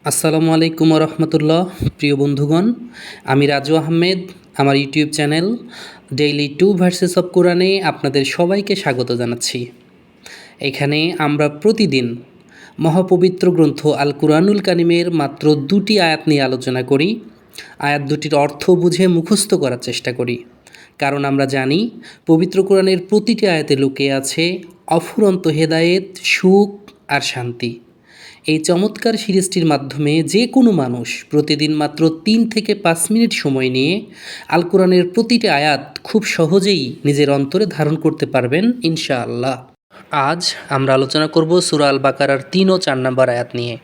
আসসালামু আলাইকুম রহমতুল্লাহ। প্রিয় বন্ধুগণ, আমি রাজু আহমেদ। আমার YouTube channel daily 2 versus of কোরআনে আপনাদের সবাইকে স্বাগত জানাচ্ছি। এখানে আমরা প্রতিদিন মহাপবিত্র গ্রন্থ আল কুরআনুল কারিমের মাত্র 2টি আয়াত নিয়ে আলোচনা করি। আয়াত দুটির অর্থ বুঝে মুখস্থ করার চেষ্টা করি, কারণ আমরা জানি পবিত্র কোরআনের প্রতিটি আয়াতে লুকিয়ে আছে অফুরন্ত হেদায়েত, সুখ আর শান্তি। এই চমৎকার সিরিজটির মাধ্যমে যে কোনো মানুষ প্রতিদিন মাত্র 3 থেকে 5 মিনিট সময় নিয়ে আল কোরআনের প্রতিটি আয়াত খুব সহজেই নিজের অন্তরে ধারণ করতে পারবেন ইনশাআল্লাহ। আজ আমরা আলোচনা করব সূরা আল বাকারার 3 ও 4 নম্বর আয়াত নিয়ে।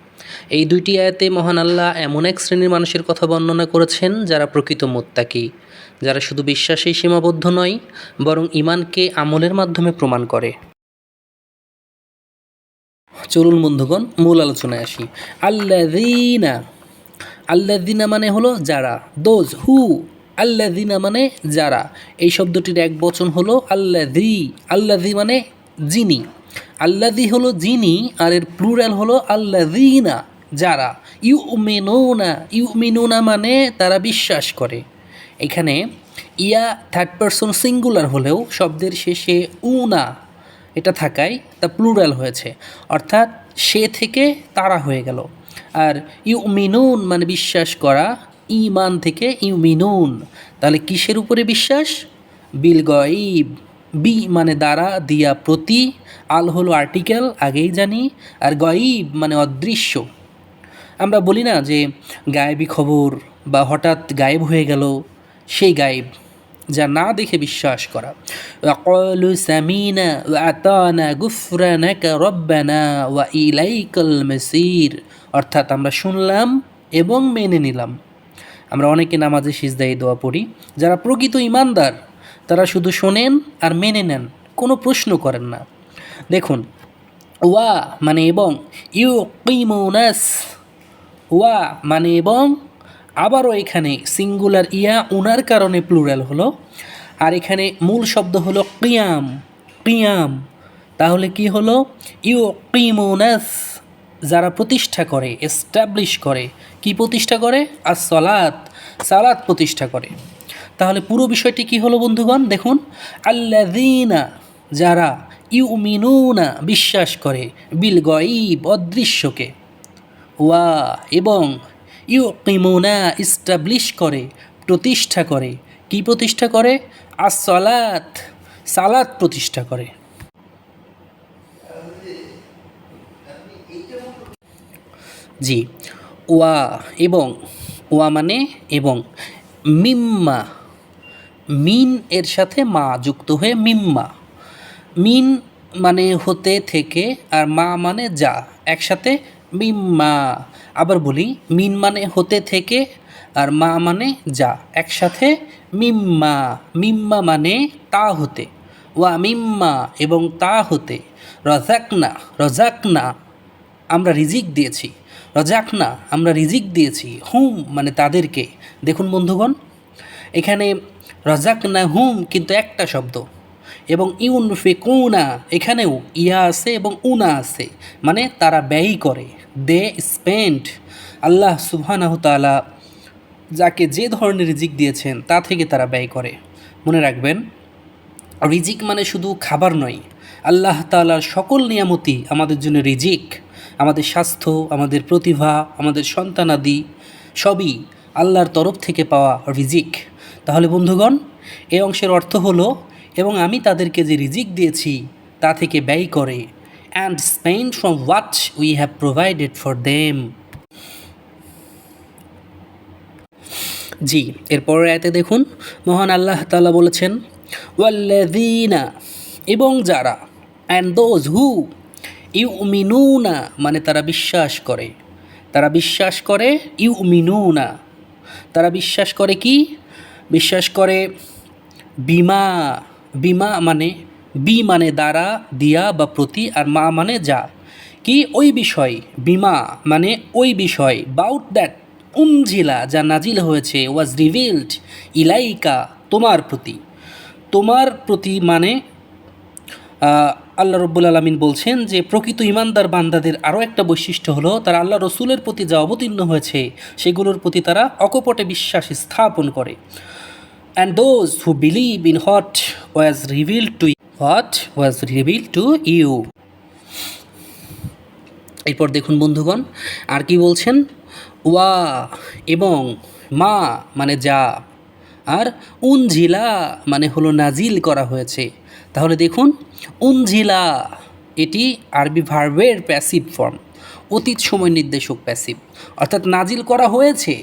এই দুইটি আয়াতে মহান আল্লাহ এমন এক শ্রেণীর মানুষের কথা বর্ণনা করেছেন যারা প্রকৃত মুত্তাকি, যারা শুধু বিশ্বাসেই সীমাবদ্ধ নয়, বরং ঈমানকে আমলের মাধ্যমে প্রমাণ করে। চলুন বন্ধুগণ, মূল আলোচনায় আসি। আল্লাযীনা, আল্লাযীনা মানে হলো যারা, দোজ হু। আল্লাযীনা মানে যারা। এই শব্দটির এক বচন হলো আল্লাযী। আল্লাযী মানে যিনি। আল্লাযী হলো যিনি, আর এর প্লুরাল হলো আল্লাযীনা, যারা। ইউমিনুনা, ইউমিনুনা মানে তারা বিশ্বাস করে। এখানে ইয়া থার্ড পারসন সিঙ্গুলার হলেও শব্দের শেষে উনা এটা থাকায় তা প্লুরাল হয়েছে, অর্থাৎ সে থেকে তারা হয়ে গেল। আর ইউমিনুন মানে বিশ্বাস করা, ইমান থেকে ইউমিনুন। তাহলে কিসের উপরে বিশ্বাস? বিল গায়ব। বি মানে দ্বারা, দিয়া প্রতি, আল হলো আর্টিকেল, আগেই জানি, আর গায়ব মানে অদৃশ্য। আমরা বলি না যে গায়েবী খবর বা হঠাৎ গায়েব হয়ে গেল, সেই গায়েব, যা না দেখে বিশ্বাস করা। ওয়াকালু সামিনা ওয়া আতানা গুফরানাকা রব্বানা ওয়া ইলাইকাল মাসির, অর্থাৎ আমরা শুনলাম এবং মেনে নিলাম। আমরা অনেকে নামাজে সিজদায় দোয়া পড়ি। যারা প্রকৃত ঈমানদার তারা শুধু শোনেন আর মেনে নেন, কোনো প্রশ্ন করেন না। দেখুন, ওয়া মানে এবং, ইউকিমুনাস, ওয়া মানে এবং, আবারও এখানে সিঙ্গুলার ইয়া উনার কারণে প্লুরাল হলো, আর এখানে মূল শব্দ হলো কিয়াম, কিয়াম। তাহলে কি হলো? ইউকিমুনাস, যারা প্রতিষ্ঠা করে, এস্টাবলিশ করে। কি প্রতিষ্ঠা করে? আর সলাত, সালাত প্রতিষ্ঠা করে। তাহলে পুরো বিষয়টি কি হলো বন্ধুগণ? দেখুন, আল্লাযীনা যারা, ইউমিনুনা বিশ্বাস করে, বিল গায়ব অদৃশ্যকে, ওয়া এবং, ইউকিমুনা ইস্টাবলিশ করে, প্রতিষ্ঠা করে। কি প্রতিষ্ঠা করে? as-সালাত, সালাত প্রতিষ্ঠা করে। জি, ওয়া এবং, ওয়া মানে এবং, মিম্মা, মিন এর সাথে মা যুক্ত হয়ে মিম্মা। মিন মানে হতে থেকে, আর মা মানে যা, একসাথে মিম্মা। আবার বলি, মিন মানে হতে থেকে, আর মা মানে যা, একসাথে মিম্মা। মিম্মা মানে তা হতে, ওয়া মিম্মা এবং তা হতে, রজাকনা, রজাকনা আমরা রিজিক দিয়েছি, রজাকনা আমরা রিজিক দিয়েছি, হুম মানে তাদেরকে। দেখুন বন্ধুগণ, এখানে রজাকনা হুম কিন্তু একটা শব্দ, এবং ইউনফিকুনা এখানেও ইয়া আছে এবং উনা আছে, মানে তারা ব্যয় করে, দে স্পেন্ড। আল্লাহ সুবহানাহু তাআলা যাকে যে ধরনের রিজিক দিয়েছেন তা থেকে তারা ব্যয় করে। মনে রাখবেন, রিজিক মানে শুধু খাবার নয়। আল্লাহ তাআলার সকল নিয়ামতই আমাদের জন্য রিজিক। আমাদের স্বাস্থ্য, আমাদের প্রতিভা, আমাদের সন্তানাদি সবই আল্লাহর তরফ থেকে পাওয়া রিজিক। তাহলে বন্ধুগণ, এই অংশের অর্থ হলো, এবং আমি তাদেরকে যে রিজিক দিয়েছি তা থেকে ব্যয় করে, and spend from what we have provided for them. জি, এরপরের আয়াতে দেখুন, মহান আল্লাহ তাআলা বলেছেন, ওয়াল্লাযীনা এবং যারা, অ্যান্ড দোজ হু, ইউমিনুনা মানে তারা বিশ্বাস করে, তারা বিশ্বাস করে, ইউমিনুনা তারা বিশ্বাস করে। কি বিশ্বাস করে? বিমা, বিমা মানে, বি মানে দ্বারা, দিয়া বা প্রতি, আর মা মানে যা। কি? ওই বিষয়। বিমা মানে ওই বিষয়, বাউট দ্যাট উনজিলা যা নাজিল হয়েছে, ওয়াজ রিভিলড ইলাইকা তোমার প্রতি। তোমার প্রতি মানে আল্লাহ রব্বুল আলামিন বলছেন যে প্রকৃত ইমানদার বান্দাদের আরও একটা বৈশিষ্ট্য হলো তারা আল্লাহ রসুলের প্রতি যা অবতীর্ণ হয়েছে সেগুলোর প্রতি তারা অকপটে বিশ্বাস স্থাপন করে। And those who believe in what was reveal to you. এরপর দেখুন বন্ধুগণ আর কি বলছেন, ওয়া এবং, মা মানে যা, আর উনঝিলা মানে হলো নাজিল করা হয়েছে। তাহলে দেখুন উনঝিলা এটি আরবি ভার্বের প্যাসিভ ফর্ম, অতীত সময় নির্দেশক প্যাসিভ, অর্থাৎ নাজিল করা হয়েছে।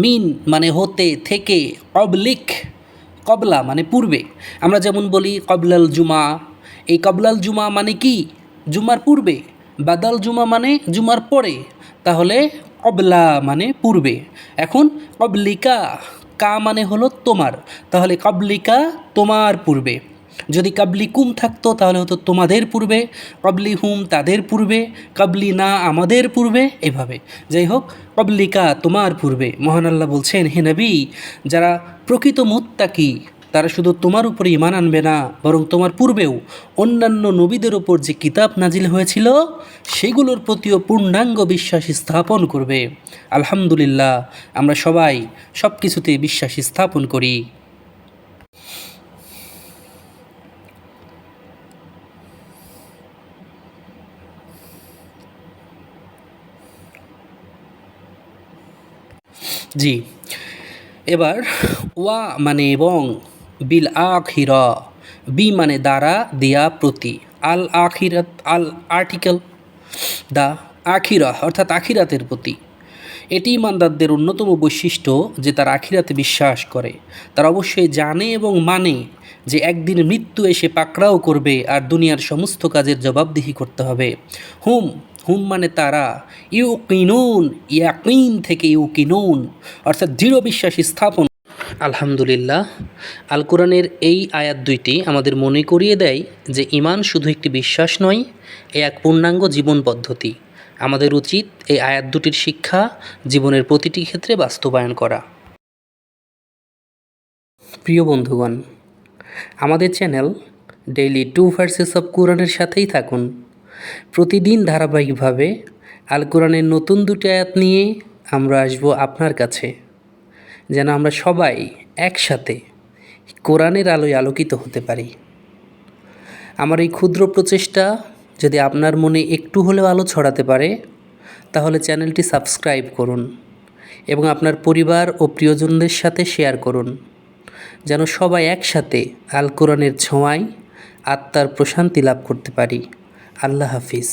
মিন মানে হতে, থেকে, কবলিক কবলা মানে পূর্বে। আমরা যেমন বলি কবলাল জুমা, এই কবলাল জুমা মানে কি, জুমার পূর্বে। বাদাল জুমা মানে জুমার পরে। তাহলে কবলা মানে পূর্বে। এখন কবলিকা, কা মানে হলো তোমার, তাহলে কবলিকা তোমার পূর্বে। যদি কাবলি কুম থাকতো তাহলে হতো তোমাদের পূর্বে, কাবলি হুম তাদের পূর্বে, কাবলি না আমাদের পূর্বে, এভাবে। যাই হোক, কবলিকা তোমার পূর্বে। মহান আল্লাহ বলছেন, হে নবী, যারা প্রকৃত মুত্তাকি তারা শুধু তোমার উপরে ঈমান আনবে না, বরং তোমার পূর্বেও অন্যান্য নবীদের ওপর যে কিতাব নাজিল হয়েছিল সেগুলোর প্রতিও পূর্ণাঙ্গ বিশ্বাস স্থাপন করবে। আলহামদুলিল্লাহ, আমরা সবাই সব কিছুতে বিশ্বাস স্থাপন করি। জি, এবার ওয়া মানে এবং, বিল আখিরা, বি মানে দ্বারা, দিয়া প্রতি, আল আখিরাত আল আর্টিকেল, দা আখিরা অর্থাৎ আখিরাতের প্রতি। এটি ইমানদারদের অন্যতম বৈশিষ্ট্য যে তারা আখিরাতে বিশ্বাস করে। তারা অবশ্যই জানে এবং মানে যে একদিন মৃত্যু এসে পাকড়াও করবে আর দুনিয়ার সমস্ত কাজের জবাবদিহি করতে হবে। হুম হুম মানে তারা, ইউকিনুন ইয়াকিন থেকে ইউকিনুন অর্থাৎ দৃঢ় বিশ্বাস স্থাপন। আলহামদুলিল্লাহ, আল কোরআনের এই আয়াত দুইটি আমাদের মনে করিয়ে দেয় যে ঈমান শুধু একটি বিশ্বাস নয়, এ এক পূর্ণাঙ্গ জীবন পদ্ধতি। আমাদের উচিত এই আয়াত দুটির শিক্ষা জীবনের প্রতিটি ক্ষেত্রে বাস্তবায়ন করা। প্রিয় বন্ধুগণ, আমাদের চ্যানেল ডেইলি 2 ভার্সেস অফ কোরআনের সাথেই থাকুন। প্রতিদিন ধারাবাহিকভাবে আল কোরআনের নতুন দুটি আয়াত নিয়ে আমরা আসব আপনার কাছে, যেন আমরা সবাই একসাথে কোরআনের আলোয় আলোকিত হতে পারি। আমার এই ক্ষুদ্র প্রচেষ্টা যদি আপনার মনে একটু হলেও আলো ছড়াতে পারে, তাহলে চ্যানেলটি সাবস্ক্রাইব করুন এবং আপনার পরিবার ও প্রিয়জনদের সাথে শেয়ার করুন, যেন সবাই একসাথে আল কোরআনের ছোঁয়ায় আত্মার প্রশান্তি লাভ করতে পারি। আল্লাহ হাফিজ।